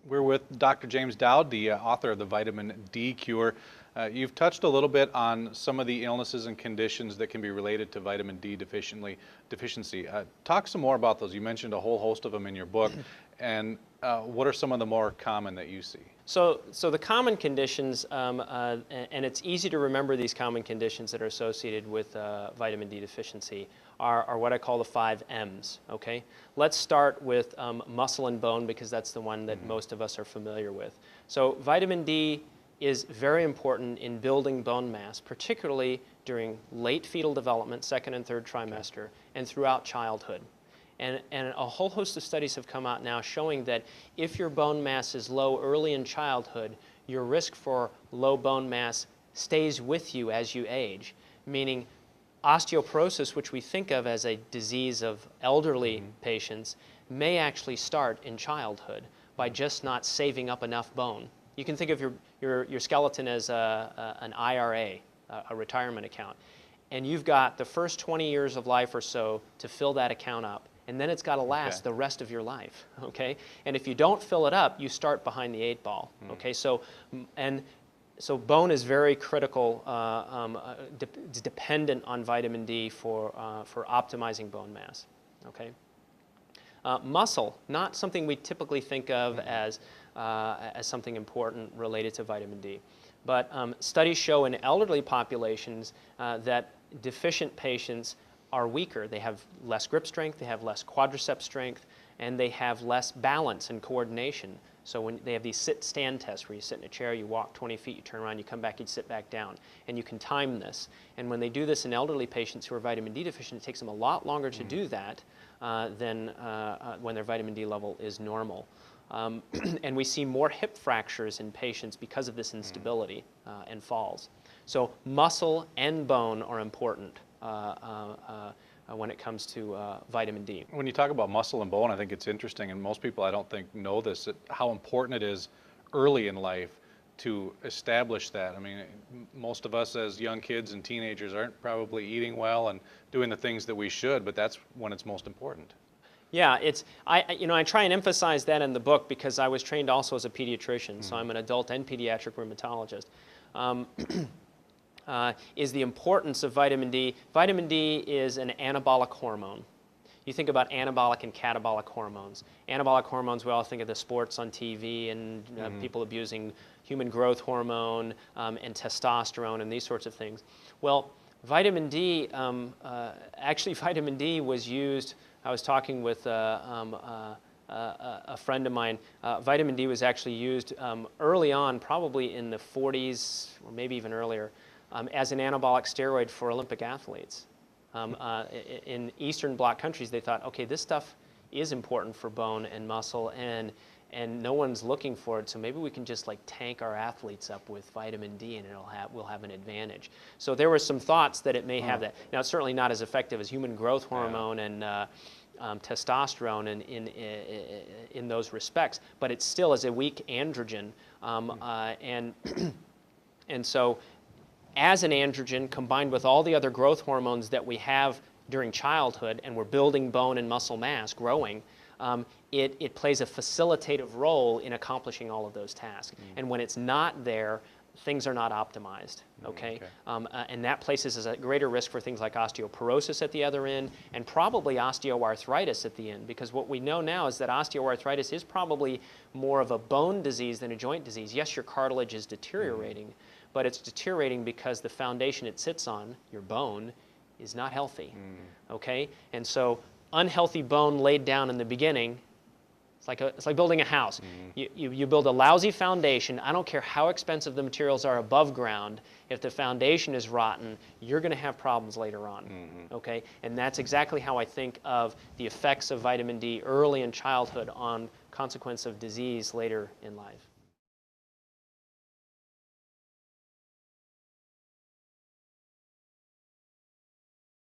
We're with Dr. James Dowd, the author of the Vitamin D Cure. You've touched a little bit on some of the illnesses and conditions that can be related to vitamin D deficiency. Talk some more about those. You mentioned a whole host of them in your book, and what are some of the more common that you see? So the common conditions, and it's easy to remember these common conditions that are associated with vitamin D deficiency, are what I call the 5 M's, okay? Let's start with muscle and bone, because that's the one that most of us are familiar with. So vitamin D is very important in building bone mass, particularly during late fetal development, second and third trimester, and throughout childhood. And a whole host of studies have come out now showing that if your bone mass is low early in childhood, your risk for low bone mass stays with you as you age, meaning osteoporosis, which we think of as a disease of elderly patients, may actually start in childhood by just not saving up enough bone. You can think of your skeleton as an IRA, a retirement account, and you've got the first 20 years of life or so to fill that account up, and then it's got to last the rest of your life, okay? And if you don't fill it up, you start behind the 8 ball, okay? So bone is very critical, dependent on vitamin D for optimizing bone mass, okay? Muscle, not something we typically think of as something important related to vitamin D. But studies show in elderly populations that deficient patients are weaker. They have less grip strength, they have less quadricep strength, and they have less balance and coordination. So when they have these sit-stand tests where you sit in a chair, you walk 20 feet, you turn around, you come back, you sit back down, and you can time this. And when they do this in elderly patients who are vitamin D deficient, it takes them a lot longer to do that than when their vitamin D level is normal. And we see more hip fractures in patients because of this instability and falls. So muscle and bone are important when it comes to vitamin D. When you talk about muscle and bone, I think it's interesting, and most people I don't think know this, how important it is early in life to establish that. I mean, most of us as young kids and teenagers aren't probably eating well and doing the things that we should, but that's when it's most important. Yeah, I try and emphasize that in the book because I was trained also as a pediatrician, so I'm an adult and pediatric rheumatologist. Is the importance of vitamin D. Vitamin D is an anabolic hormone. You think about anabolic and catabolic hormones. Anabolic hormones, we all think of the sports on TV and people abusing human growth hormone and testosterone and these sorts of things. Well, vitamin D, actually vitamin D was used, I was talking with a friend of mine, vitamin D was actually used early on, probably in the 40s or maybe even earlier, as an anabolic steroid for Olympic athletes. In Eastern Bloc countries, they thought, okay, this stuff is important for bone and muscle, and no one's looking for it, so maybe we can just like tank our athletes up with vitamin D and we'll have an advantage. So there were some thoughts that it may have that. Now, it's certainly not as effective as human growth hormone and testosterone in those respects, but it still is a weak androgen, and so as an androgen combined with all the other growth hormones that we have during childhood, and we're building bone and muscle mass, growing, it plays a facilitative role in accomplishing all of those tasks. And when it's not there, things are not optimized, okay? And that places us at greater risk for things like osteoporosis at the other end, and probably osteoarthritis at the end, because what we know now is that osteoarthritis is probably more of a bone disease than a joint disease. Yes, your cartilage is deteriorating, but it's deteriorating because the foundation it sits on, your bone, is not healthy, okay? And so unhealthy bone laid down in the beginning, it's like building a house. You build a lousy foundation. I don't care how expensive the materials are above ground. If the foundation is rotten, you're going to have problems later on, okay? And that's exactly how I think of the effects of vitamin D early in childhood on consequence of disease later in life.